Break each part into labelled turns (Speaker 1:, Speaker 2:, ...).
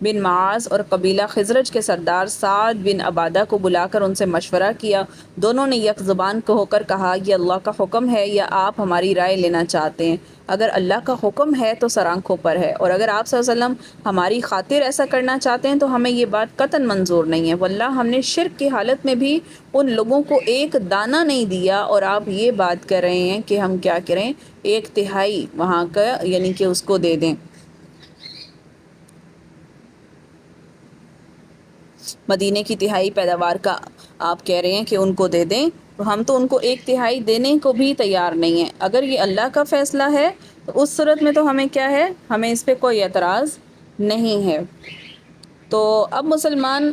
Speaker 1: بن معاذ اور قبیلہ خزرج کے سردار سعد بن عبادہ کو بلا کر ان سے مشورہ کیا۔ دونوں نے یک زبان ہو کر کہا، یہ اللہ کا حکم ہے یا آپ ہماری رائے لینا چاہتے ہیں؟ اگر اللہ کا حکم ہے تو سر آنکھوں پر ہے، اور اگر آپ صلی اللہ علیہ وسلم ہماری خاطر ایسا کرنا چاہتے ہیں تو ہمیں یہ بات قطعاً منظور نہیں ہے۔ واللہ ہم نے شرک کی حالت میں بھی ان لوگوں کو ایک دانہ نہیں دیا، اور آپ یہ بات کر رہے ہیں کہ ہم کیا کریں، 1/3 وہاں کا یعنی کہ اس کو دے دیں، مدینے کی تہائی پیداوار کا آپ کہہ رہے ہیں کہ ان کو دے دیں، تو ہم تو ان کو 1/3 دینے کو بھی تیار نہیں ہیں۔ اگر یہ اللہ کا فیصلہ ہے تو اس صورت میں تو ہمیں کیا ہے، ہمیں اس پہ کوئی اعتراض نہیں ہے۔ تو اب مسلمان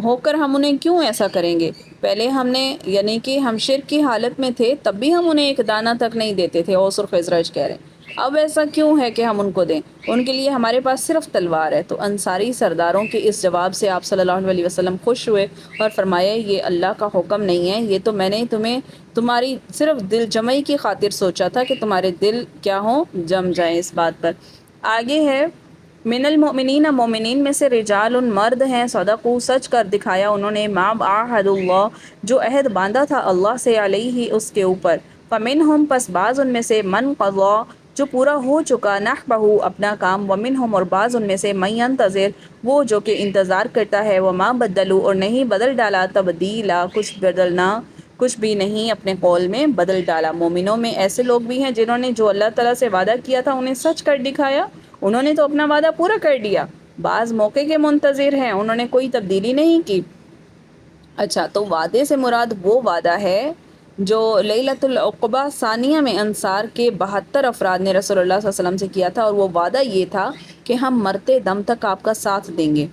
Speaker 1: ہو کر ہم انہیں کیوں ایسا کریں گے؟ پہلے ہم نے یعنی کہ ہم شرک کی حالت میں تھے تب بھی ہم انہیں ایک دانہ تک نہیں دیتے تھے، اوس اور خزرج کہہ رہے ہیں۔ اب ایسا کیوں ہے کہ ہم ان کو دیں؟ ان کے لیے ہمارے پاس صرف تلوار ہے۔ تو انصاری سرداروں کے اس جواب سے آپ صلی اللہ علیہ وسلم خوش ہوئے اور فرمایا، یہ اللہ کا حکم نہیں ہے، یہ تو میں نے تمہاری صرف دل جمعی کی خاطر سوچا تھا کہ تمہارے دل کیا ہوں، جم جائیں اس بات پر۔ آگے ہے، من المؤمنین، مومنین میں سے رجال مرد ہیں، صدقوا سچ کر دکھایا انہوں نے، ما عاہد اللہ جو عہد باندھا تھا اللہ سے، علیہ اس کے اوپر، فمنہم پس بعض ان میں سے، من قضا جو پورا ہو چکا، نحبہ اپنا کام، ومنہم اور بعض ان میں سے، من ینتظر وہ جو کہ انتظار کرتا ہے، وما بدلوا اور نہیں بدل ڈالا، تبدیلا کچھ بھی نہیں اپنے قول میں بدل ڈالا۔ مومنوں میں ایسے لوگ بھی ہیں جنہوں نے جو اللہ تعالیٰ سے وعدہ کیا تھا انہیں سچ کر دکھایا، انہوں نے تو اپنا وعدہ پورا کر دیا، بعض موقع کے منتظر ہیں، انہوں نے کوئی تبدیلی نہیں کی۔ اچھا، تو وعدے سے مراد وہ وعدہ ہے جو لیلۃ العقبہ ثانیہ میں انصار کے 72 افراد نے رسول اللہ صلی اللہ علیہ وسلم سے کیا تھا، اور وہ وعدہ یہ تھا کہ ہم مرتے دم تک آپ کا ساتھ دیں گے۔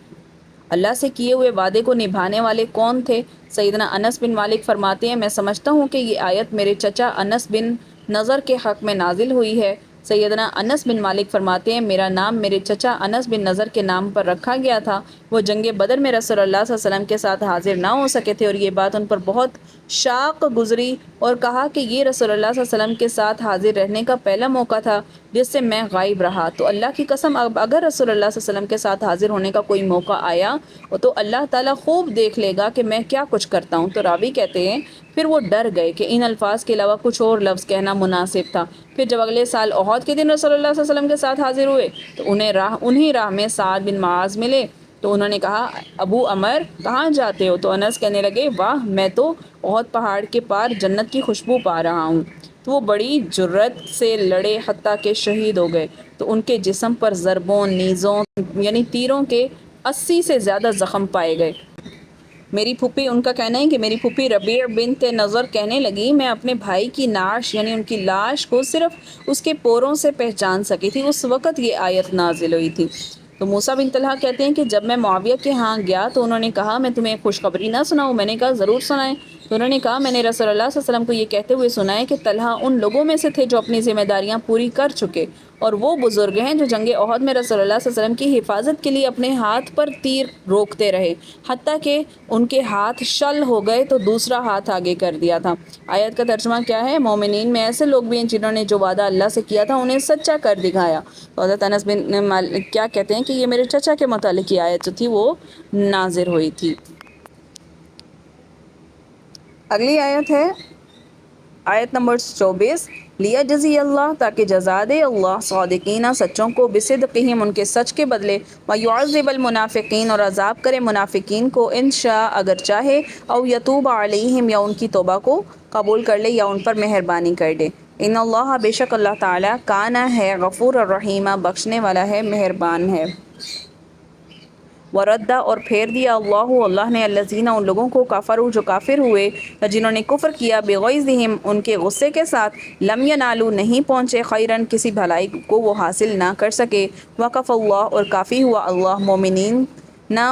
Speaker 1: اللہ سے کیے ہوئے وعدے کو نبھانے والے کون تھے؟ سیدنا انس بن مالک فرماتے ہیں، میں سمجھتا ہوں کہ یہ آیت میرے چچا انس بن نضر کے حق میں نازل ہوئی ہے۔ سیدنا انس بن مالک فرماتے ہیں، میرا نام میرے چچا انس بن نضر کے نام پر رکھا گیا تھا، وہ جنگ بدر میں رسول اللہ صلی اللہ علیہ وسلم کے ساتھ حاضر نہ ہو سکے تھے، اور یہ بات ان پر بہت شاق گزری، اور کہا کہ یہ رسول اللہ صلی اللہ علیہ وسلم کے ساتھ حاضر رہنے کا پہلا موقع تھا جس سے میں غائب رہا، تو اللہ کی قسم اگر رسول اللہ صلی اللہ علیہ وسلم کے ساتھ حاضر ہونے کا کوئی موقع آیا تو اللہ تعالیٰ خوب دیکھ لے گا کہ میں کیا کچھ کرتا ہوں۔ تو راوی کہتے ہیں پھر وہ ڈر گئے کہ ان الفاظ کے علاوہ کچھ اور لفظ کہنا مناسب تھا۔ پھر جب اگلے سال احد کے دن رسول اللہ صلی اللہ علیہ وسلم کے ساتھ حاضر ہوئے تو انہی راہ میں سعد بن معاذ ملے، تو انہوں نے کہا، ابو عمر کہاں جاتے ہو؟ تو انس کہنے لگے، واہ، میں تو احد پہاڑ کے پار جنت کی خوشبو پا رہا ہوں۔ تو وہ بڑی جرت سے لڑے حتیٰ کہ شہید ہو گئے، تو ان کے جسم پر ضربوں، نیزوں یعنی تیروں کے 80 سے زیادہ زخم پائے گئے۔ میری پھوپھی، ان کا کہنا ہے کہ میری پھوپھی ربیع بنت نضر کہنے لگی، میں اپنے بھائی کی نعش یعنی ان کی لاش کو صرف اس کے پوروں سے پہچان سکی تھی، اس وقت یہ آیت نازل ہوئی تھی۔ تو موسیٰ بن طلحہ کہتے ہیں کہ جب میں معاویہ کے ہاں گیا تو انہوں نے کہا، میں تمہیں خوشخبری نہ سناؤں؟ میں نے کہا ضرور سنائیں۔ تو انہوں نے کہا، میں نے رسول اللہ صلی اللہ علیہ وسلم کو یہ کہتے ہوئے سنا ہے کہ طلحہ ان لوگوں میں سے تھے جو اپنی ذمہ داریاں پوری کر چکے، اور وہ بزرگ ہیں جو جنگ احد میں رسول اللہ صلی اللہ علیہ وسلم کی حفاظت کے لیے اپنے ہاتھ پر تیر روکتے رہے حتیٰ کہ ان کے ہاتھ شل ہو گئے تو دوسرا ہاتھ آگے کر دیا تھا۔ آیت کا ترجمہ کیا ہے؟ مومنین میں ایسے لوگ بھی ہیں جنہوں نے جو وعدہ اللہ سے کیا تھا انہیں سچا کر دکھایا۔ تو حضرت انس بن مالک کیا کہتے ہیں کہ یہ میرے چچا کے متعلق یہ آیت جو تھی وہ نازل ہوئی تھی۔ اگلی آیت ہے آیت نمبر 24، لیجزی اللہ تاکہ جزا دے اللہ صادقین سچوں کو، بصدقہم ان کے سچ کے بدلے، ویعذب المنافقین اور عذاب کرے منافقین کو، ان شاء اگر چاہے، او یتوب علیہم یا ان کی توبہ کو قبول کر لے یا ان پر مہربانی کر دے۔ ان اللہ بے شک اللہ تعالیٰ کانا ہے غفور الرحیم بخشنے والا ہے، مہربان ہے۔ وردہ اور پھیر دیا اللہ نے الذین ان لوگوں کو کفروا جو کافر ہوئے، جنہوں نے کفر کیا، بغیظہم ان کے غصے کے ساتھ، لم ینالوا نہیں پہنچے، خیرن کسی بھلائی کو وہ حاصل نہ کر سکے، وکف اللہ اور کافی ہوا اللہ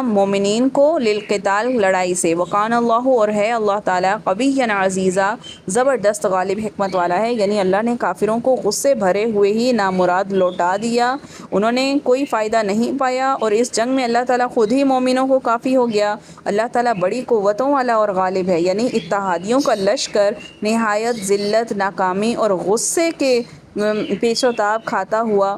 Speaker 1: مومنین کو، للقتال لڑائی سے، وکان اللہ اور ہے اللہ تعالیٰ، قویا عزیزا زبردست غالب حکمت والا ہے، یعنی اللہ نے کافروں کو غصے بھرے ہوئے ہی نامراد لوٹا دیا، انہوں نے کوئی فائدہ نہیں پایا، اور اس جنگ میں اللہ تعالیٰ خود ہی مومنوں کو کافی ہو گیا۔ اللہ تعالیٰ بڑی قوتوں والا اور غالب ہے، یعنی اتحادیوں کا لشکر نہایت ذلت، ناکامی اور غصے کے پیش و تاب کھاتا ہوا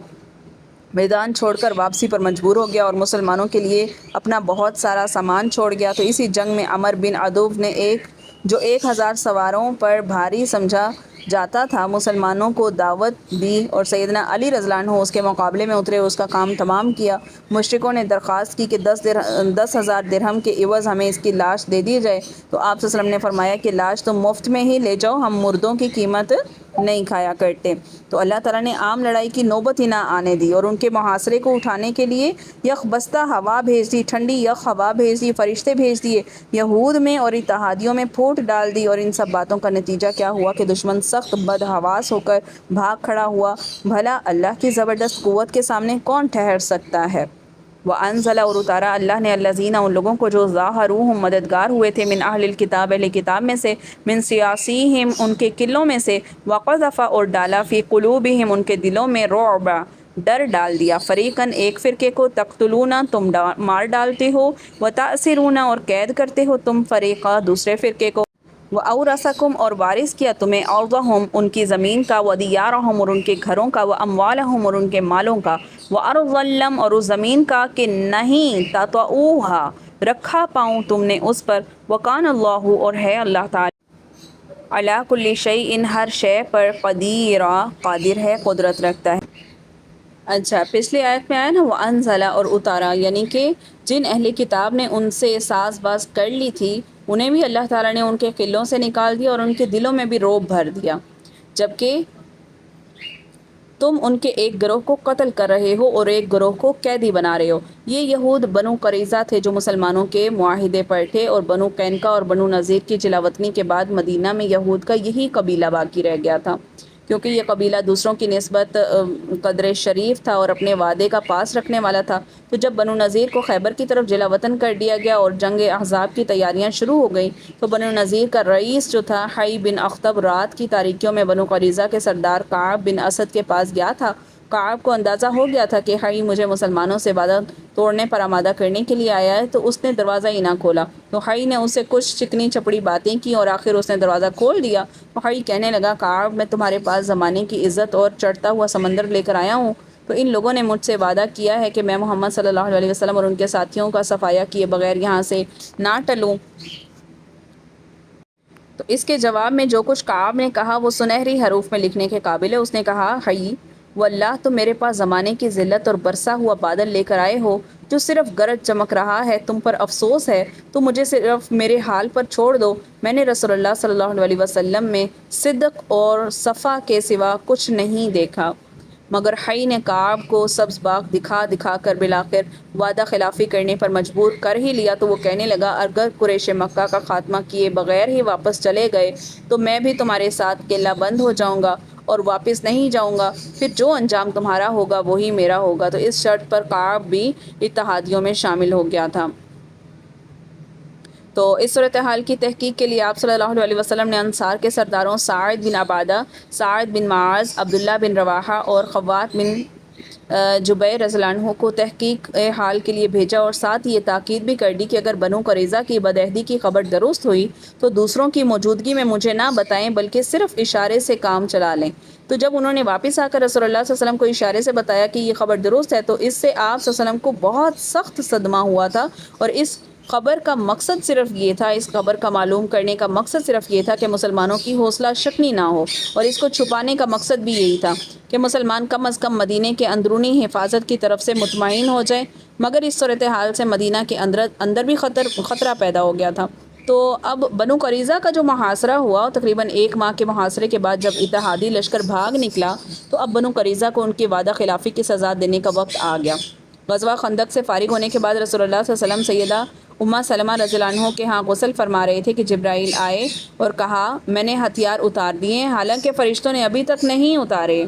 Speaker 1: میدان چھوڑ کر واپسی پر مجبور ہو گیا اور مسلمانوں کے لیے اپنا بہت سارا سامان چھوڑ گیا۔ تو اسی جنگ میں عمر بن عدوف نے جو 1000 سواروں پر بھاری سمجھا جاتا تھا مسلمانوں کو دعوت دی اور سیدنا علی رضی اللہ عنہ اس کے مقابلے میں اترے، اس کا کام تمام کیا۔ مشرکوں نے درخواست کی کہ 10,000 درہم کے عوض ہمیں اس کی لاش دے دی جائے، تو آپ صلی اللہ علیہ وسلم نے فرمایا کہ لاش تم مفت میں ہی لے جاؤ، ہم مردوں کی قیمت نہیں کھایا کرتے۔ تو اللہ تعالیٰ نے عام لڑائی کی نوبت ہی نہ آنے دی اور ان کے محاصرے کو اٹھانے کے لیے یک بستہ ہوا بھیج دی، ٹھنڈی یک ہوا بھیج دی، فرشتے بھیج دیے، یہود میں اور اتحادیوں میں پھوٹ ڈال دی۔ اور ان سب باتوں کا نتیجہ کیا ہوا کہ دشمن سخت بدحواس ہو کر بھاگ کھڑا ہوا۔ بھلا اللہ کی زبردست قوت کے سامنے کون ٹھہر سکتا ہے؟ وَأَنزَلَ، اور اتارا اللہ نے، الذین، ان لوگوں کو جو ظاہروہم مددگار ہوئے تھے، من اہل الکتاب، اہل کتاب میں سے، من سیاسیہم، ان کے قلوں میں سے، وقذف، اور ڈالا، فی قلوبہم، ان کے دلوں میں، رعب، ڈر ڈال دیا، فریقاً، ایک فرقے کو، تقتلون، تم مار ڈالتے ہو، وتأسرون، اور قید کرتے ہو تم، فریقا، دوسرے فرقے کو، وَأَوْرَثَكُمْ، اور وارث کیا تمہیں، أَرْضَهُمْ، ان کی زمین کا، وَدِيَارَهُمْ، اور ان کے گھروں کا، وَأَمْوَالَهُمْ، اور ان کے مالوں کا، وَأَرْضًا لَّمْ، اور اس زمین کا کہ نہیں، تَطَئُوهَا، رکھا پاؤں تم نے اس پر، وَكَانَ اللَّهُ، اور ہے اللہ تعالی، عَلَىٰ كُلِّ شَيْءٍ، ہر شے پر، قدیرا، قادر ہے، قدرت رکھتا ہے۔ اچھا، پچھلی آیت میں آیا نا وَأَنزَلَ، اور اتارا، یعنی کہ جن اہل کتاب نے ان سے ساز باز کر لی تھی انہیں بھی اللہ تعالیٰ نے ان کے قلوں سے نکال دیا اور ان کے دلوں میں بھی رعب بھر دیا، جبکہ تم ان کے ایک گروہ کو قتل کر رہے ہو اور ایک گروہ کو قیدی بنا رہے ہو۔ یہ یہود بنو قریظہ تھے جو مسلمانوں کے معاہدے پر تھے، اور بنو قینقاع اور بنو نذیر کی جلاوطنی کے بعد مدینہ میں یہود کا یہی قبیلہ باقی رہ گیا تھا، کیونکہ یہ قبیلہ دوسروں کی نسبت قدر شریف تھا اور اپنے وعدے کا پاس رکھنے والا تھا۔ تو جب بنو نذیر کو خیبر کی طرف جلا وطن کر دیا گیا اور جنگ احزاب کی تیاریاں شروع ہو گئیں، تو بنو نذیر کا رئیس جو تھا حی بن اخطب رات کی تاریکیوں میں بنو قریظہ کے سردار کعب بن اسد کے پاس گیا تھا۔ کعب کو اندازہ ہو گیا تھا کہ حی مجھے مسلمانوں سے وعدہ توڑنے پر آمادہ کرنے کے لیے آیا ہے، تو اس نے دروازہ ہی نہ کھولا۔ تو حی نے اسے کچھ چکنی چپڑی باتیں کی اور آخر اس نے دروازہ کھول دیا۔ تو حی کہنے لگا، کعب، میں تمہارے پاس زمانے کی عزت اور چڑھتا ہوا سمندر لے کر آیا ہوں۔ تو ان لوگوں نے مجھ سے وعدہ کیا ہے کہ میں محمد صلی اللہ علیہ وسلم اور ان کے ساتھیوں کا صفایا کیے بغیر یہاں سے نہ ٹلوں۔ تو اس کے جواب میں جو کچھ کعب نے کہا وہ سنہری حروف میں لکھنے کے قابل ہے۔ اس نے کہا، حی واللہ، تم میرے پاس زمانے کی ذلت اور برسا ہوا بادل لے کر آئے ہو جو صرف گرج چمک رہا ہے، تم پر افسوس ہے تو مجھے صرف میرے حال پر چھوڑ دو۔ میں نے رسول اللہ صلی اللہ علیہ وسلم میں صدق اور صفا کے سوا کچھ نہیں دیکھا۔ مگر حی نے کعب کو سبز باغ دکھا دکھا کر بالآخر وعدہ خلافی کرنے پر مجبور کر ہی لیا۔ تو وہ کہنے لگا، اگر قریش مکہ کا خاتمہ کیے بغیر ہی واپس چلے گئے تو میں بھی تمہارے ساتھ قلعہ بند ہو جاؤں گا اور واپس نہیں جاؤں گا، پھر جو انجام تمہارا ہوگا وہی میرا ہوگا۔ تو اس شرط پر کعب بھی اتحادیوں میں شامل ہو گیا تھا۔ تو اس صورتحال کی تحقیق کے لیے آپ صلی اللہ علیہ وسلم نے انصار کے سرداروں سعد بن عبادہ، سعد بن معاذ، عبداللہ بن رواحہ اور خوات بن جبیر رضی اللہ عنہ کو تحقیق حال کے لیے بھیجا، اور ساتھ یہ تاکید بھی کر دی کہ اگر بنو قریظہ کی بدعہدی کی خبر درست ہوئی تو دوسروں کی موجودگی میں مجھے نہ بتائیں بلکہ صرف اشارے سے کام چلا لیں۔ تو جب انہوں نے واپس آ کر رسول اللہ صلی اللہ علیہ وسلم کو اشارے سے بتایا کہ یہ خبر درست ہے، تو اس سے آپ صلی اللہ علیہ وسلم کو بہت سخت صدمہ ہوا تھا، اور اس خبر کا مقصد صرف یہ تھا، اس خبر کا معلوم کرنے کا مقصد صرف یہ تھا کہ مسلمانوں کی حوصلہ شکنی نہ ہو، اور اس کو چھپانے کا مقصد بھی یہی تھا کہ مسلمان کم از کم مدینے کے اندرونی حفاظت کی طرف سے مطمئن ہو جائیں۔ مگر اس صورتحال سے مدینہ کے اندر بھی خطرہ پیدا ہو گیا تھا۔ تو اب بنو قریظہ کا جو محاصرہ ہوا، تقریباً 1 ماہ کے محاصرے کے بعد جب اتحادی لشکر بھاگ نکلا، تو اب بنو قریظہ کو ان کی وعدہ خلافی کی سزا دینے کا وقت آ گیا۔ غزوہ خندق سے فارغ ہونے کے بعد رسول اللہ صلی اللہ علیہ وسلم سیدہ ام سلمہ رضی اللہ عنہ کے ہاں غسل فرما رہے تھے کہ جبرائیل آئے اور کہا، میں نے ہتھیار اتار دیے ہیں، حالانکہ فرشتوں نے ابھی تک نہیں اتارے۔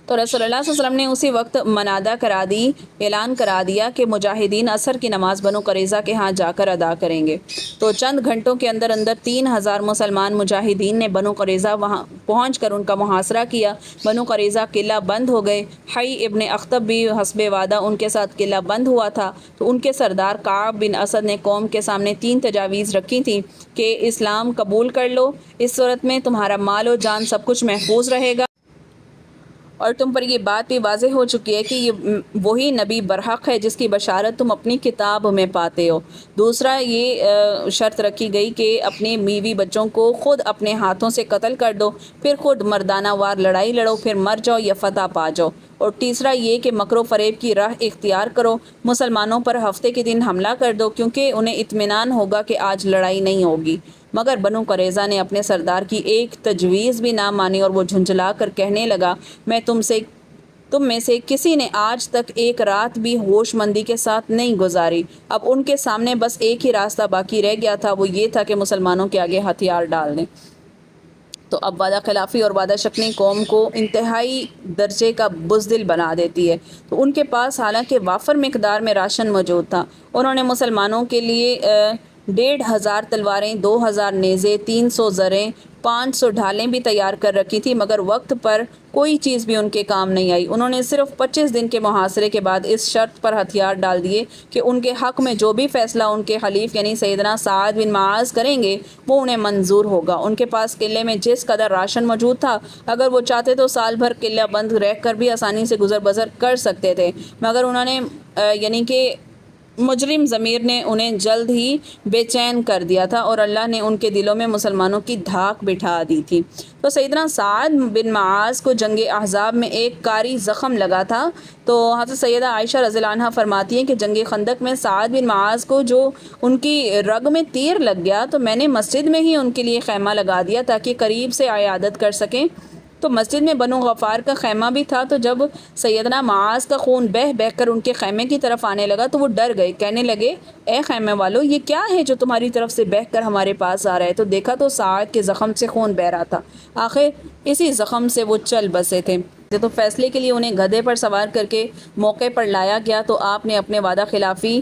Speaker 1: تو رسول اللہ صلی اللہ علیہ وسلم نے اسی وقت منادہ کرا دی، اعلان کرا دیا کہ مجاہدین عصر کی نماز بنو قریظہ کے ہاں جا کر ادا کریں گے۔ تو چند گھنٹوں کے اندر 3000 مسلمان مجاہدین نے بنو قریظہ وہاں پہنچ کر ان کا محاصرہ کیا۔ بنو قریظہ قلعہ بند ہو گئے۔ حی ابن اخطب بھی حسب وعدہ ان کے ساتھ قلعہ بند ہوا تھا۔ تو ان کے سردار کعب بن اسد نے قوم کے سامنے 3 تجاویز رکھی تھیں کہ اسلام قبول کر لو، اس صورت میں تمہارا مال و جان سب کچھ محفوظ رہے گا، اور تم پر یہ بات بھی واضح ہو چکی ہے کہ یہ وہی نبی برحق ہے جس کی بشارت تم اپنی کتاب میں پاتے ہو۔ دوسرا یہ شرط رکھی گئی کہ اپنے بیوی بچوں کو خود اپنے ہاتھوں سے قتل کر دو، پھر خود مردانہ وار لڑائی لڑو، پھر مر جاؤ یا فتح پا جاؤ۔ اور تیسرا یہ کہ مکر و فریب کی راہ اختیار کرو، مسلمانوں پر ہفتے کے دن حملہ کر دو کیونکہ انہیں اطمینان ہوگا کہ آج لڑائی نہیں ہوگی۔ مگر بنو قریظہ نے اپنے سردار کی ایک تجویز بھی نہ مانی اور وہ جھنجھلا کر کہنے لگا، میں تم میں سے کسی نے آج تک ایک رات بھی ہوش مندی کے ساتھ نہیں گزاری۔ اب ان کے سامنے بس ایک ہی راستہ باقی رہ گیا تھا، وہ یہ تھا کہ مسلمانوں کے آگے ہتھیار ڈال دیں۔ تو اب وعدہ خلافی اور وعدہ شکنی قوم کو انتہائی درجے کا بزدل بنا دیتی ہے۔ تو ان کے پاس حالانکہ وافر مقدار میں راشن موجود تھا، انہوں نے مسلمانوں کے لیے 1500 تلواریں، 2000 نیزے، 300 زریں، 500 ڈھالیں بھی تیار کر رکھی تھی، مگر وقت پر کوئی چیز بھی ان کے کام نہیں آئی۔ انہوں نے صرف 25 دن کے محاصرے کے بعد اس شرط پر ہتھیار ڈال دیے کہ ان کے حق میں جو بھی فیصلہ ان کے حلیف یعنی سیدنا سعد بن معاذ کریں گے وہ انہیں منظور ہوگا۔ ان کے پاس قلعے میں جس قدر راشن موجود تھا، اگر وہ چاہتے تو سال بھر قلعہ بند رہ کر بھی آسانی سے گزر بسر کر سکتے تھے، مگر انہوں نے یعنی کہ مجرم ضمیر نے انہیں جلد ہی بے چین کر دیا تھا اور اللہ نے ان کے دلوں میں مسلمانوں کی دھاک بٹھا دی تھی۔ تو سیدنا سعد بن معاذ کو جنگ احزاب میں ایک کاری زخم لگا تھا۔ تو حضرت سیدہ عائشہ رضی اللہ عنہا فرماتی ہیں کہ جنگ خندق میں سعد بن معاذ کو جو ان کی رگ میں تیر لگ گیا تو میں نے مسجد میں ہی ان کے لیے خیمہ لگا دیا تاکہ قریب سے عیادت کر سکیں۔ تو مسجد میں بنو غفار کا خیمہ بھی تھا، تو جب سیدنا معاذ کا خون بہہ بہہ کر ان کے خیمے کی طرف آنے لگا تو وہ ڈر گئے، کہنے لگے، اے خیمے والو، یہ کیا ہے جو تمہاری طرف سے بہہ کر ہمارے پاس آ رہا ہے؟ تو دیکھا تو سعد کے زخم سے خون بہہ رہا تھا، آخر اسی زخم سے وہ چل بسے تھے۔ تو فیصلے کے لیے انہیں گدھے پر سوار کر کے موقع پر لایا گیا، تو آپ نے اپنے وعدہ خلافی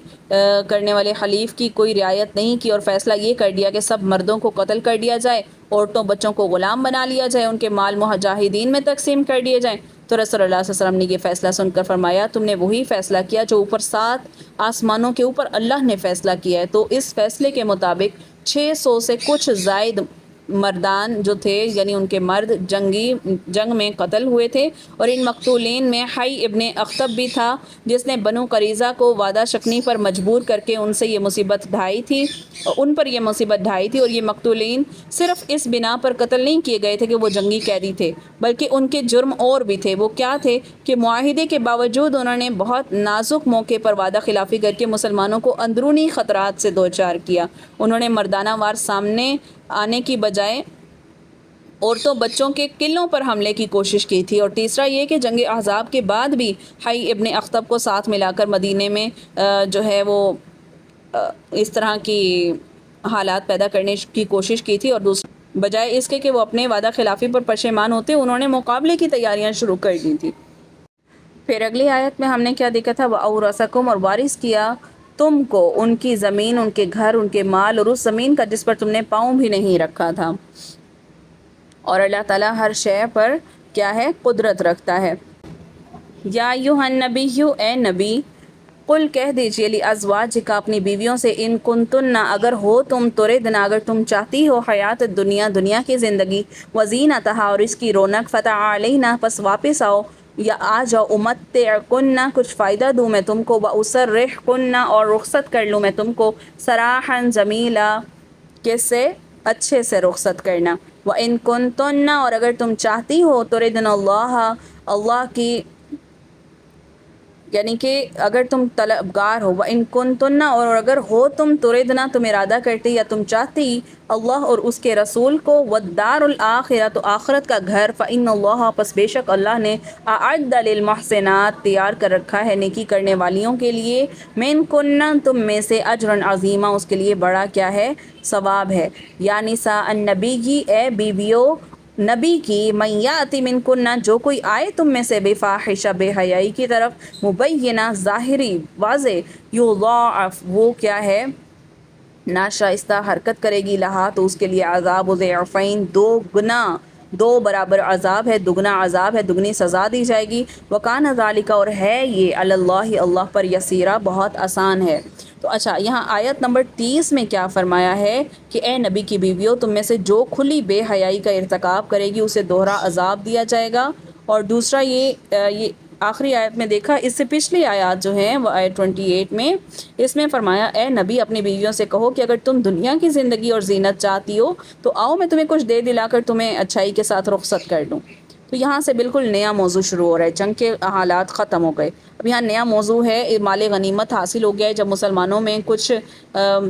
Speaker 1: کرنے والے حلیف کی کوئی رعایت نہیں کی اور فیصلہ یہ کر دیا کہ سب مردوں کو قتل کر دیا جائے، عورتوں بچوں کو غلام بنا لیا جائے، ان کے مال مجاہدین میں تقسیم کر دیے جائیں۔ تو رسول اللہ صلی اللہ علیہ وسلم نے یہ فیصلہ سن کر فرمایا، تم نے وہی فیصلہ کیا جو اوپر 7 آسمانوں کے اوپر اللہ نے فیصلہ کیا ہے۔ تو اس فیصلے کے مطابق 600 سے کچھ زائد مردان جو تھے یعنی ان کے مرد جنگ میں قتل ہوئے تھے، اور ان مقتولین میں حی ابن اخطب بھی تھا جس نے بنو قریظہ کو وعدہ شکنی پر مجبور کر کے ان سے یہ مصیبت ڈھائی تھی، ان پر یہ مصیبت ڈھائی تھی۔ اور یہ مقتولین صرف اس بنا پر قتل نہیں کیے گئے تھے کہ وہ جنگی قیدی تھے، بلکہ ان کے جرم اور بھی تھے۔ وہ کیا تھے کہ معاہدے کے باوجود انہوں نے بہت نازک موقع پر وعدہ خلافی کر کے مسلمانوں کو اندرونی خطرات سے دوچار کیا۔ انہوں نے مردانہ وار سامنے آنے کی بجائے عورتوں بچوں کے قلعوں پر حملے کی کوشش کی تھی۔ اور تیسرا یہ کہ جنگ احزاب کے بعد بھی حی ابن اخطب کو ساتھ ملا کر مدینے میں جو ہے وہ اس طرح کی حالات پیدا کرنے کی کوشش کی تھی، اور دوسرا بجائے اس کے کہ وہ اپنے وعدہ خلافی پر پشیمان ہوتے انہوں نے مقابلے کی تیاریاں شروع کر دی تھی۔ پھر اگلی آیت میں ہم نے کیا دیکھا تھا، وَأَوْرَثَكُمْ، اور وارث کیا تم کو ان کی زمین، ان کے گھر، ان کے مال، اور اس زمین کا جس پر تم نے پاؤں بھی نہیں رکھا تھا۔ اور اللہ تعالیٰ ہر شے پر کیا ہے، قدرت رکھتا ہے۔ یا ایھا النبی، اے نبی، قل کہہ دیجئے لازواجک اپنی بیویوں سے، ان کنتن اگر ہو تم، تردن اگر تم چاہتی ہو، حیات الدنیا دنیا کی زندگی، وزینتہا اور اس کی رونق، فتعالینا پس واپس آؤ یا آ جاؤ، امتعکن کچھ فائدہ دوں میں تم کو، واسرحکن اور رخصت کر لوں میں تم کو، سراحا جمیلا کس سے، اچھے سے رخصت کرنا۔ وَإِن كُنتُنَّ اور اگر تم چاہتی ہو، تردن اللہ کی یعنی کہ اگر تم طلبگار ہو، وَإِن كُنتُنَّ اور اگر ہو تم، تردنا تم ارادہ کرتی یا تم چاہتی، اللہ اور اس کے رسول کو، وَالدَّارُ الْآخِرَةُ تو آخرت کا گھر، فَإِنَّ اللَّهَ پس بے شک اللہ نے، أَعَدَّ لِلْمُحْسِنَاتِ تیار کر رکھا ہے نیکی کرنے والیوں کے لیے، مِنْكُنَّ تم میں سے، أَجْرًا عَظِيمًا اس کے لیے بڑا کیا ہے، ثواب ہے۔ یا نساء النبی، اے بیویو نبی کی، من یاتی منکن جو کوئی آئے تم میں سے، بفاحشہ بے حیائی کی طرف، مبینہ ظاہری واضح، یضاعف وہ کیا ہے، ناشائستہ حرکت کرے گی، لہا تو اس کے لیے عذاب ضعفین دو گنا، دو برابر عذاب ہے، دگنا عذاب ہے، دگنی سزا دی جائے گی۔ وکان ذالک اور ہے یہ، علی اللہ اللہ پر، یسیرا بہت آسان ہے۔ تو اچھا یہاں آیت نمبر 30 میں کیا فرمایا ہے کہ اے نبی کی بیویوں تم میں سے جو کھلی بے حیائی کا ارتکاب کرے گی اسے دوہرا عذاب دیا جائے گا، اور دوسرا یہ آخری آیت میں دیکھا، اس سے پچھلی آیات جو ہیں وہ آیت 28 میں، اس میں فرمایا اے نبی اپنی بیویوں سے کہو کہ اگر تم دنیا کی زندگی اور زینت چاہتی ہو تو آؤ میں تمہیں کچھ دے دلا کر تمہیں اچھائی کے ساتھ رخصت کر دوں۔ تو یہاں سے بالکل نیا موضوع شروع ہو رہا ہے، جنگ کے حالات ختم ہو گئے، اب یہاں نیا موضوع ہے، مال غنیمت حاصل ہو گیا ہے۔ جب مسلمانوں میں کچھ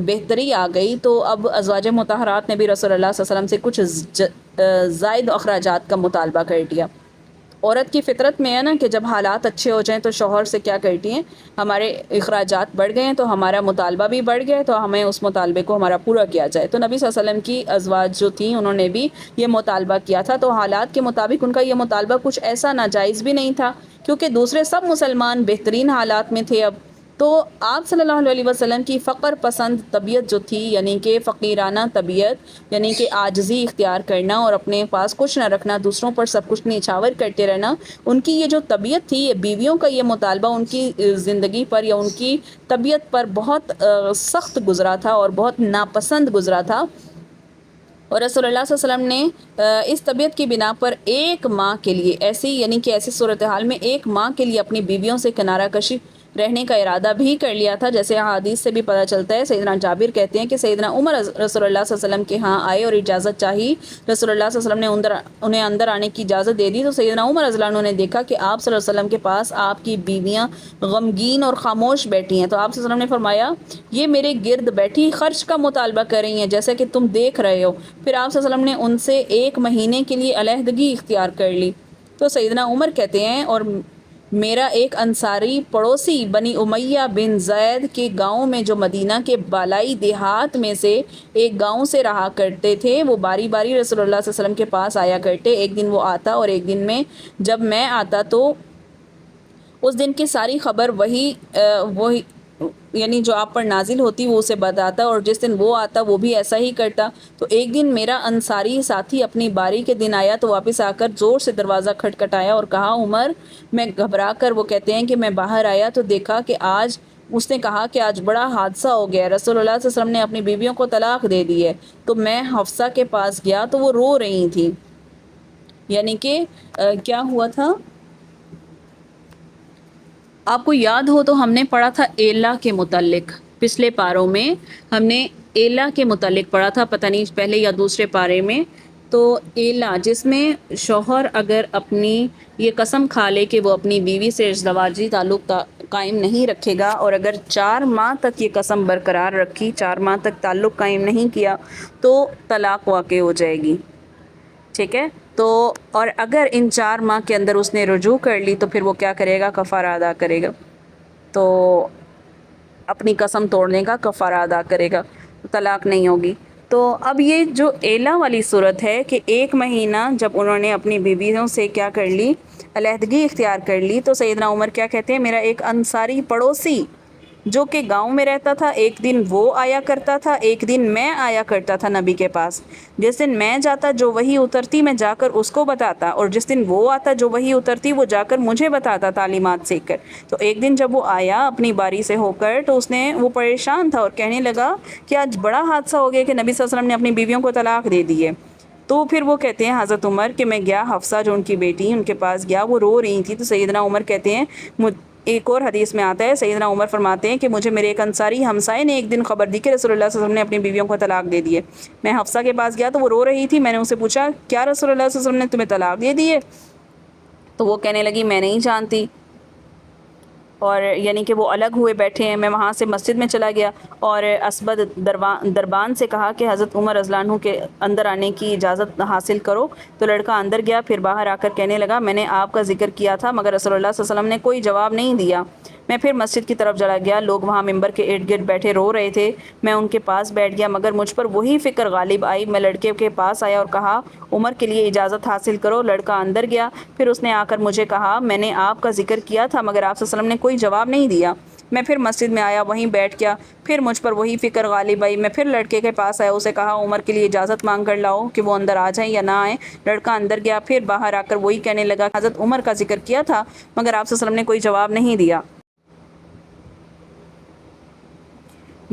Speaker 1: بہتری آ گئی تو اب ازواج مطہرات نے بھی رسول اللہ صلی اللہ علیہ وسلم سے کچھ زائد اخراجات کا مطالبہ کر دیا۔ عورت کی فطرت میں ہے نا کہ جب حالات اچھے ہو جائیں تو شوہر سے کیا کرتی ہیں، ہمارے اخراجات بڑھ گئے ہیں تو ہمارا مطالبہ بھی بڑھ گیا ہے تو ہمیں اس مطالبے کو ہمارا پورا کیا جائے۔ تو نبی صلی اللہ علیہ وسلم کی ازواج جو تھیں انہوں نے بھی یہ مطالبہ کیا تھا، تو حالات کے مطابق ان کا یہ مطالبہ کچھ ایسا ناجائز بھی نہیں تھا، کیونکہ دوسرے سب مسلمان بہترین حالات میں تھے۔ اب تو آپ صلی اللہ علیہ وسلم کی فقر پسند طبیعت جو تھی، یعنی کہ فقیرانہ طبیعت، یعنی کہ عاجزی اختیار کرنا اور اپنے پاس کچھ نہ رکھنا، دوسروں پر سب کچھ نیچھاور کرتے رہنا، ان کی یہ جو طبیعت تھی، یہ بیویوں کا یہ مطالبہ ان کی زندگی پر یا ان کی طبیعت پر بہت سخت گزرا تھا اور بہت ناپسند گزرا تھا۔ اور رسول اللہ صلی اللہ علیہ وسلم نے اس طبیعت کی بنا پر ایک ماہ کے لیے یعنی کہ ایسی صورتحال میں ایک ماہ کے لیے اپنی بیویوں سے کنارہ کشی رہنے کا ارادہ بھی کر لیا تھا، جیسے حدیث سے بھی پتہ چلتا ہے۔ سیدنا جابر کہتے ہیں کہ سیدنا عمر رسول اللہ صلی اللہ علیہ وسلم کے ہاں آئے اور اجازت چاہی، رسول اللہ صلی اللہ علیہ وسلم نے انہیں اندر آنے کی اجازت دے دی، تو سیدنا عمر رضی اللہ عنہ نے دیکھا کہ آپ صلی اللہ علیہ وسلم کے پاس آپ کی بیویاں غمگین اور خاموش بیٹھی ہیں، تو آپ صلی اللہ علیہ وسلم نے فرمایا یہ میرے گرد بیٹھی خرچ کا مطالبہ کر رہی ہیں جیسا کہ تم دیکھ رہے ہو۔ پھر آپ صلی اللہ علیہ وسلم نے ان سے ایک مہینے کے لیے علیحدگی اختیار کر لی۔ تو سیدنا عمر کہتے ہیں اور میرا ایک انصاری پڑوسی بنی امیہ بن زید کے گاؤں میں جو مدینہ کے بالائی دیہات میں سے ایک گاؤں سے رہا کرتے تھے، وہ باری باری رسول اللہ صلی اللہ علیہ وسلم کے پاس آیا کرتے، ایک دن وہ آتا اور ایک دن میں جب میں آتا تو اس دن کی ساری خبر وہی یعنی جو آپ پر نازل ہوتی وہ اسے بتاتا، اور جس دن وہ آتا وہ بھی ایسا ہی کرتا۔ تو ایک دن میرا انصاری ساتھی اپنی باری کے دن آیا تو واپس آ کر زور سے دروازہ کھٹکھٹایا اور کہا عمر، میں گھبرا کر، وہ کہتے ہیں کہ میں باہر آیا تو دیکھا کہ اس نے کہا کہ آج بڑا حادثہ ہو گیا، رسول اللہ صلی اللہ علیہ وسلم نے اپنی بیویوں کو طلاق دے دی ہے۔ تو میں حفصہ کے پاس گیا تو وہ رو رہی تھی، یعنی کہ کیا ہوا تھا، آپ کو یاد ہو تو ہم نے پڑھا تھا ایلا کے متعلق، پچھلے پاروں میں ہم نے ایلا کے متعلق پڑھا تھا، پتہ نہیں پہلے یا دوسرے پارے میں۔ تو ایلا جس میں شوہر اگر اپنی یہ قسم کھا لے کہ وہ اپنی بیوی سے ازدواجی تعلق قائم نہیں رکھے گا، اور اگر 4 ماہ تک یہ قسم برقرار رکھی، 4 ماہ تک تعلق قائم نہیں کیا تو طلاق واقع ہو جائے گی، ٹھیک ہے۔ تو اور اگر ان 4 ماہ کے اندر اس نے رجوع کر لی تو پھر وہ کیا کرے گا، کفارہ ادا کرے گا، تو اپنی قسم توڑنے کا کفارہ ادا کرے گا، طلاق نہیں ہوگی۔ تو اب یہ جو ایلا والی صورت ہے کہ ایک مہینہ جب انہوں نے اپنی بیویوں سے کیا کر لی، علیحدگی اختیار کر لی، تو سیدنا عمر کیا کہتے ہیں، میرا ایک انصاری پڑوسی جو کہ گاؤں میں رہتا تھا، ایک دن وہ آیا کرتا تھا، ایک دن میں آیا کرتا تھا نبی کے پاس، جس دن میں جاتا جو وہی اترتی میں جا کر اس کو بتاتا، اور جس دن وہ آتا جو وہی اترتی وہ جا کر مجھے بتاتا تعلیمات سیکھ کر۔ تو ایک دن جب وہ آیا اپنی باری سے ہو کر تو وہ پریشان تھا اور کہنے لگا کہ آج بڑا حادثہ ہو گیا کہ نبی صلی اللہ علیہ وسلم نے اپنی بیویوں کو طلاق دے دی ہے۔ تو پھر وہ کہتے ہیں حضرت عمر کہ میں گیا، حفصہ جو ان کی بیٹی ان کے پاس گیا، وہ رو رہی تھی، تو سیدنا عمر کہتے ہیں، ایک اور حدیث میں آتا ہے، سیدنا عمر فرماتے ہیں کہ مجھے میرے ایک انصاری ہمسائے نے ایک دن خبر دی کہ رسول اللہ صلی اللہ علیہ وسلم نے اپنی بیویوں کو طلاق دے دی ہے۔ میں حفصہ کے پاس گیا تو وہ رو رہی تھی، میں نے اسے پوچھا کیا رسول اللہ صلی اللہ علیہ وسلم نے تمہیں طلاق دے دی ہے؟ تو وہ کہنے لگی میں نہیں جانتی، اور یعنی کہ وہ الگ ہوئے بیٹھے ہیں۔ میں وہاں سے مسجد میں چلا گیا اور اسبد دربان سے کہا کہ حضرت عمر رضی اللہ عنہ کے اندر آنے کی اجازت حاصل کرو، تو لڑکا اندر گیا، پھر باہر آ کر کہنے لگا میں نے آپ کا ذکر کیا تھا مگر رسول اللہ صلی اللہ علیہ وسلم نے کوئی جواب نہیں دیا۔ میں پھر مسجد کی طرف چلا گیا، لوگ وہاں ممبر کے ارد گرد بیٹھے رو رہے تھے، میں ان کے پاس بیٹھ گیا، مگر مجھ پر وہی فکر غالب آئی، میں لڑکے کے پاس آیا اور کہا عمر کے لیے اجازت حاصل کرو۔ لڑکا اندر گیا، پھر اس نے آ کر مجھے کہا میں نے آپ کا ذکر کیا تھا مگر آپ صلی اللہ علیہ وسلم نے کوئی جواب نہیں دیا۔ میں پھر مسجد میں آیا، وہیں بیٹھ گیا، پھر مجھ پر وہی فکر غالب آئی، میں پھر لڑکے کے پاس آیا، اسے کہا عمر کے لیے اجازت مانگ کر لاؤ کہ وہ اندر آ جائیں یا نہ آئیں۔ لڑکا اندر گیا، پھر باہر آ کر وہی کہنے لگا حضرت عمر کا ذکر کیا تھا مگر آپ صلی اللہ علیہ وسلم نے کوئی جواب نہیں دیا۔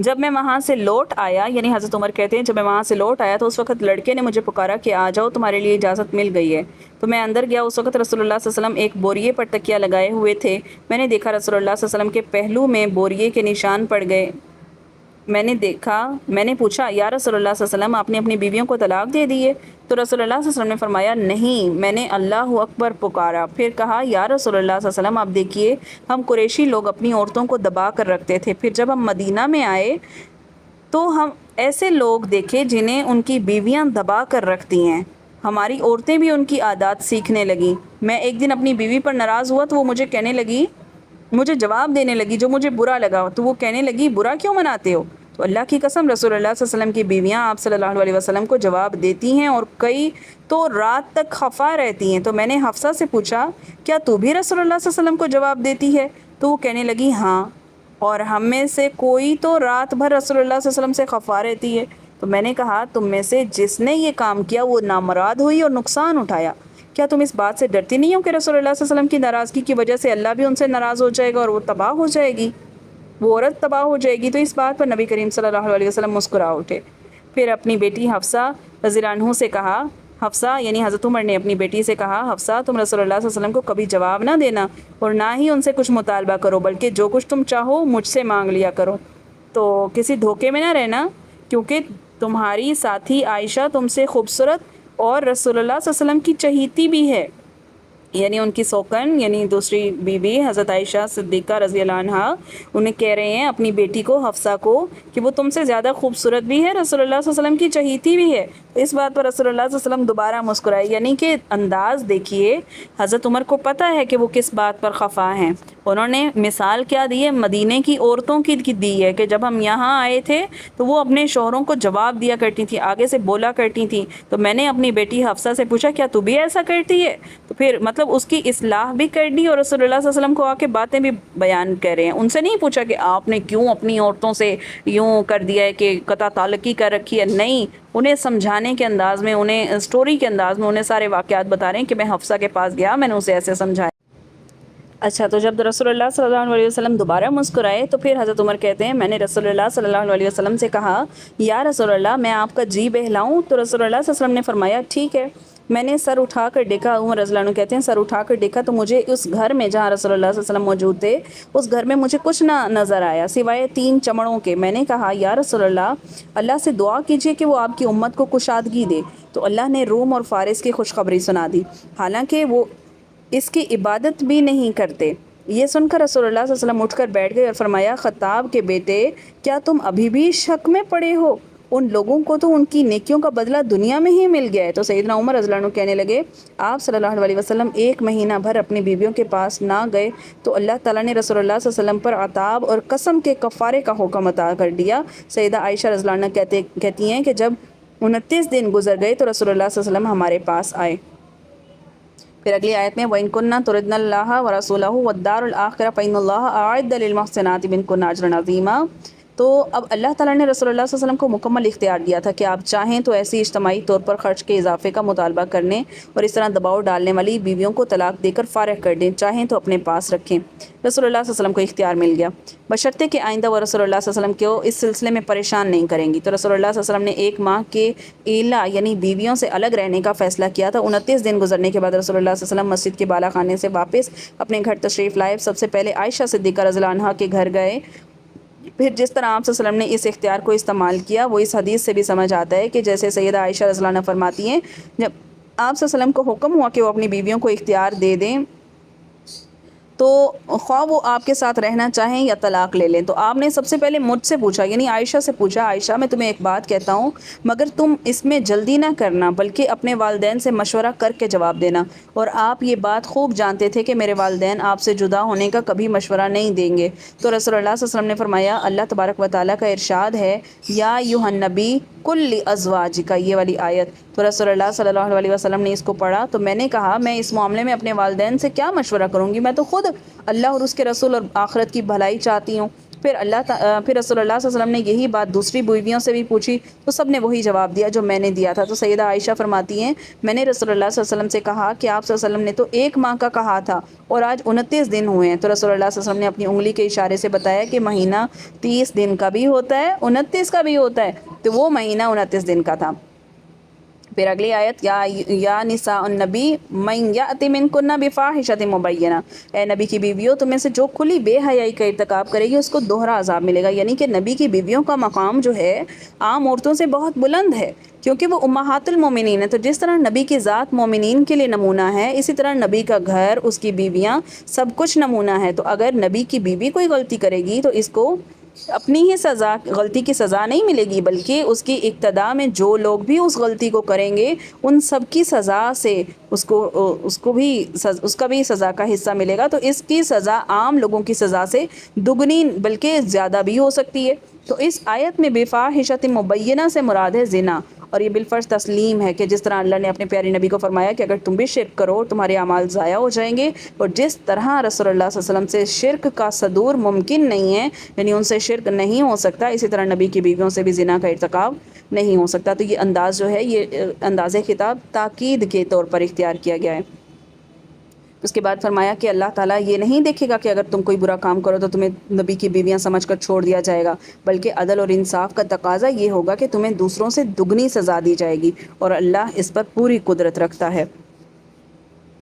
Speaker 1: جب میں وہاں سے لوٹ آیا، یعنی حضرت عمر کہتے ہیں جب میں وہاں سے لوٹ آیا تو اس وقت لڑکے نے مجھے پکارا کہ آ جاؤ تمہارے لیے اجازت مل گئی ہے۔ تو میں اندر گیا، اس وقت رسول اللہ صلی اللہ علیہ وسلم ایک بوریے پر تکیہ لگائے ہوئے تھے۔ میں نے دیکھا رسول اللہ صلی اللہ علیہ وسلم کے پہلو میں بوریے کے نشان پڑ گئے۔ میں نے پوچھا یا رسول اللہ صلی اللہ علیہ وسلم آپ نے اپنی بیویوں کو طلاق دے دی ہے؟ تو رسول اللہ صلی اللہ علیہ وسلم نے فرمایا نہیں، میں نے اللہ اکبر پکارا، پھر کہا یا رسول اللہ صلی اللہ علیہ وسلم آپ دیکھیے ہم قریشی لوگ اپنی عورتوں کو دبا کر رکھتے تھے، پھر جب ہم مدینہ میں آئے تو ہم ایسے لوگ دیکھے جنہیں ان کی بیویاں دبا کر رکھتی ہیں، ہماری عورتیں بھی ان کی عادات سیکھنے لگیں۔ میں ایک دن اپنی بیوی پر ناراض ہوا تو وہ مجھے جواب دینے لگی جو مجھے برا لگا، تو وہ کہنے لگی برا کیوں مناتے ہو؟ تو اللہ کی قسم رسول اللہ صلی اللہ علیہ وسلم کی بیویاں آپ صلی اللہ علیہ وسلم کو جواب دیتی ہیں اور کئی تو رات تک خفا رہتی ہیں۔ تو میں نے حفصہ سے پوچھا کیا تو بھی رسول اللہ صلی اللہ علیہ وسلم کو جواب دیتی ہے؟ تو وہ کہنے لگی ہاں، اور ہم میں سے کوئی تو رات بھر رسول اللہ صلی اللہ علیہ وسلم سے خفا رہتی ہے۔ تو میں نے کہا تم میں سے جس نے یہ کام کیا وہ نامراد ہوئی اور نقصان اٹھایا، کیا تم اس بات سے ڈرتی نہیں ہو کہ رسول اللہ صلی اللہ علیہ وسلم کی ناراضگی کی وجہ سے اللہ بھی ان سے ناراض ہو جائے گا اور وہ تباہ ہو جائے گی، وہ عورت تباہ ہو جائے گی؟ تو اس بات پر نبی کریم صلی اللہ علیہ وسلم مسکرا اٹھے۔ پھر اپنی بیٹی حفصہ رضی اللہ عنہ سے کہا، حفصہ یعنی حضرت عمر نے اپنی بیٹی سے کہا حفصہ تم رسول اللہ صلی اللہ علیہ وسلم کو کبھی جواب نہ دینا اور نہ ہی ان سے کچھ مطالبہ کرو، بلکہ جو کچھ تم چاہو مجھ سے مانگ لیا کرو، تو کسی دھوکے میں نہ رہنا، کیونکہ تمہاری ساتھی عائشہ تم سے خوبصورت اور رسول اللہ صلی اللہ علیہ وسلم کی چہیتی بھی ہے، یعنی ان کی سوکن یعنی دوسری بیوی حضرت عائشہ صدیقہ رضی اللہ عنہا انہیں کہہ رہے ہیں اپنی بیٹی کو حفصہ کو کہ وہ تم سے زیادہ خوبصورت بھی ہے، رسول اللہ صلی اللہ علیہ وسلم کی چہیتی بھی ہے۔ اس بات پر رسول اللہ صلی اللہ علیہ وسلم دوبارہ مسکرائے، یعنی کہ انداز دیکھیے، حضرت عمر کو پتہ ہے کہ وہ کس بات پر خفا ہیں۔ انہوں نے مثال کیا دی ہے؟ مدینے کی عورتوں کی دی ہے کہ جب ہم یہاں آئے تھے تو وہ اپنے شوہروں کو جواب دیا کرتی تھی، آگے سے بولا کرتی تھی۔ تو میں نے اپنی بیٹی حفصہ سے پوچھا کیا تو بھی ایسا کرتی ہے؟ تو پھر مطلب اس کی اصلاح بھی کر دی اور رسول اللہ صلی اللہ علیہ وسلم کو آ کے باتیں بھی بیان کر رہے ہیں۔ ان سے نہیں پوچھا کہ آپ نے کیوں اپنی عورتوں سے یوں کر دیا ہے کہ قطع تعلقی کر رکھی ہے، نہیں، انہیں سمجھانے کے انداز میں، انہیں سٹوری کے انداز میں انہیں سارے واقعات بتا رہے ہیں کہ میں حفصہ کے پاس گیا، میں نے اسے ایسے سمجھایا۔ اچھا، تو جب رسول اللہ صلی اللہ علیہ وسلم دوبارہ مسکرائے تو پھر حضرت عمر کہتے ہیں میں نے رسول اللہ صلی اللہ علیہ وسلم سے کہا یا رسول اللہ میں آپ کا جی بہلاؤں؟ تو رسول اللہ صلی اللہ علیہ وسلم نے فرمایا ٹھیک ہے۔ میں نے سر اٹھا کر دیکھا، عمر رضی اللہ عنہ کہتے ہیں سر اٹھا کر دیکھا تو مجھے اس گھر میں جہاں رسول اللہ صلی اللہ علیہ وسلم موجود تھے اس گھر میں مجھے کچھ نہ نظر آیا سوائے 3 چمڑوں کے۔ میں نے کہا یا رسول اللہ سے دعا کیجئے کہ وہ آپ کی امت کو کشادگی دے۔ تو اللہ نے روم اور فارس کی خوشخبری سنا دی، حالانکہ وہ اس کی عبادت بھی نہیں کرتے۔ یہ سن کر رسول اللہ صلی اللہ علیہ وسلم اٹھ کر بیٹھ گئے اور فرمایا خطاب کے بیٹے کیا تم ابھی بھی شک میں پڑے ہو؟ ان لوگوں کو تو ان کی نیکیوں کا بدلہ دنیا میں ہی مل گیا ہے۔ تو سیدنا عمر رضی اللہ عنہ کہنے لگے آپ صلی اللہ علیہ وسلم 1 مہینہ بھر اپنی بیویوں کے پاس نہ گئے تو اللہ تعالیٰ نے رسول اللہ صلی اللہ علیہ وسلم پر عتاب اور قسم کے کفارے کا حکم عطا کر دیا۔ سیدہ عائشہ رضی اللہ عنہ کہتی ہیں کہ جب 29 دن گزر گئے تو رسول اللہ صلی اللہ علیہ وسلم ہمارے پاس آئے۔ پھر اگلی آیت میں وَإِن كُنَّ تُرِدْنَ اللَّهَ وَرَسُولَهُ وَالدَّارَ الْآخِرَةَ فَإِنَّ اللَّهَ أَعَدَّ لِلْمُحْسِنَاتِ مِنكُنَّ أَجْرًا عَظِيمًا۔ تو اب اللہ تعالیٰ نے رسول اللہ صلی اللہ علیہ وسلم کو مکمل اختیار دیا تھا کہ آپ چاہیں تو ایسی اجتماعی طور پر خرچ کے اضافے کا مطالبہ کرنے اور اس طرح دباؤ ڈالنے والی بیویوں کو طلاق دے کر فارغ کر دیں، چاہیں تو اپنے پاس رکھیں۔ رسول اللہ صلی اللہ علیہ وسلم کو اختیار مل گیا، بشرطے کہ آئندہ وہ رسول اللہ صلی اللہ علیہ وسلم کو اس سلسلے میں پریشان نہیں کریں گی۔ تو رسول اللہ صلی اللہ علیہ وسلم نے 1 ماہ کے ایلا یعنی بیویوں سے الگ رہنے کا فیصلہ کیا تھا۔ 29 دن گزرنے کے بعد رسول اللہ صلی اللہ علیہ وسلم مسجد کے بالا خانے سے واپس اپنے گھر تشریف لائے۔ سب سے پہلے عائشہ صدیقہ رضی اللہ عنہا کے گھر گئے۔ پھر جس طرح آپ صلی اللہ علیہ وسلم نے اس اختیار کو استعمال کیا وہ اس حدیث سے بھی سمجھ آتا ہے کہ جیسے سیدہ عائشہ رضی اللہ عنہ فرماتی ہیں جب آپ صلی اللہ علیہ وسلم کو حکم ہوا کہ وہ اپنی بیویوں کو اختیار دے دیں تو خواہ وہ آپ کے ساتھ رہنا چاہیں یا طلاق لے لیں، تو آپ نے سب سے پہلے مجھ سے پوچھا یعنی عائشہ سے پوچھا عائشہ میں تمہیں ایک بات کہتا ہوں مگر تم اس میں جلدی نہ کرنا بلکہ اپنے والدین سے مشورہ کر کے جواب دینا، اور آپ یہ بات خوب جانتے تھے کہ میرے والدین آپ سے جدا ہونے کا کبھی مشورہ نہیں دیں گے۔ تو رسول اللہ صلی اللہ علیہ وسلم نے فرمایا اللہ تبارک و تعالیٰ کا ارشاد ہے یا ایھا النبی کل ازواجک، یہ والی آیت۔ تو رسول اللہ صلی اللہ علیہ وسلم نے اس کو پڑھا تو میں نے کہا میں اس معاملے میں اپنے والدین سے کیا مشورہ کروں گی، میں تو خود اللہ اور اس کے رسول اور آخرت کی بھلائی چاہتی ہوں۔ پھر رسول اللہ صلی اللہ علیہ وسلم نے یہی بات دوسری بیویوں سے بھی پوچھی تو سب نے وہی جواب دیا جو میں نے دیا تھا۔ تو سیدہ عائشہ فرماتی ہیں میں نے رسول اللہ صلی اللہ علیہ وسلم سے کہا کہ آپ صلی اللہ علیہ وسلم نے تو 1 ماہ کا کہا تھا اور آج 29 دن ہوئے ہیں۔ تو رسول اللہ صلی اللہ علیہ وسلم نے اپنی انگلی کے اشارے سے بتایا کہ مہینہ 30 دن کا بھی ہوتا ہے 29 کا بھی ہوتا ہے، تو وہ مہینہ 29 دن کا تھا۔ پھر اگلی آیت یا نساء النبی من یأتی منکن بفاحشۃ مبینہ، اے نبی کی بیویوں تم میں سے جو کھلی بے حیائی کا ارتکاب کرے گی اس کو دوہرا عذاب ملے گا۔ یعنی کہ نبی کی بیویوں کا مقام جو ہے عام عورتوں سے بہت بلند ہے، کیونکہ وہ امہات المومنین ہیں۔ تو جس طرح نبی کی ذات مومنین کے لیے نمونہ ہے، اسی طرح نبی کا گھر، اس کی بیویاں سب کچھ نمونہ ہے۔ تو اگر نبی کی بیوی کوئی غلطی کرے گی تو اس کو اپنی ہی سزا، غلطی کی سزا نہیں ملے گی، بلکہ اس کی اقتداء میں جو لوگ بھی اس غلطی کو کریں گے ان سب کی سزا سے اس کا بھی سزا کا حصہ ملے گا۔ تو اس کی سزا عام لوگوں کی سزا سے دگنی بلکہ زیادہ بھی ہو سکتی ہے۔ تو اس آیت میں بفاحشۃ مبینہ سے مراد ہے زنا، اور یہ بالفرض تسلیم ہے کہ جس طرح اللہ نے اپنے پیارے نبی کو فرمایا کہ اگر تم بھی شرک کرو تمہارے اعمال ضائع ہو جائیں گے، اور جس طرح رسول اللہ صلی اللہ علیہ وسلم سے شرک کا صدور ممکن نہیں ہے، یعنی ان سے شرک نہیں ہو سکتا، اسی طرح نبی کی بیویوں سے بھی زنا کا ارتکاب نہیں ہو سکتا۔ تو یہ انداز جو ہے یہ انداز خطاب تاکید کے طور پر اختیار کیا گیا ہے۔ اس کے بعد فرمایا کہ اللہ تعالیٰ یہ نہیں دیکھے گا کہ اگر تم کوئی برا کام کرو تو تمہیں نبی کی بیویاں سمجھ کر چھوڑ دیا جائے گا، بلکہ عدل اور انصاف کا تقاضا یہ ہوگا کہ تمہیں دوسروں سے دگنی سزا دی جائے گی، اور اللہ اس پر پوری قدرت رکھتا ہے۔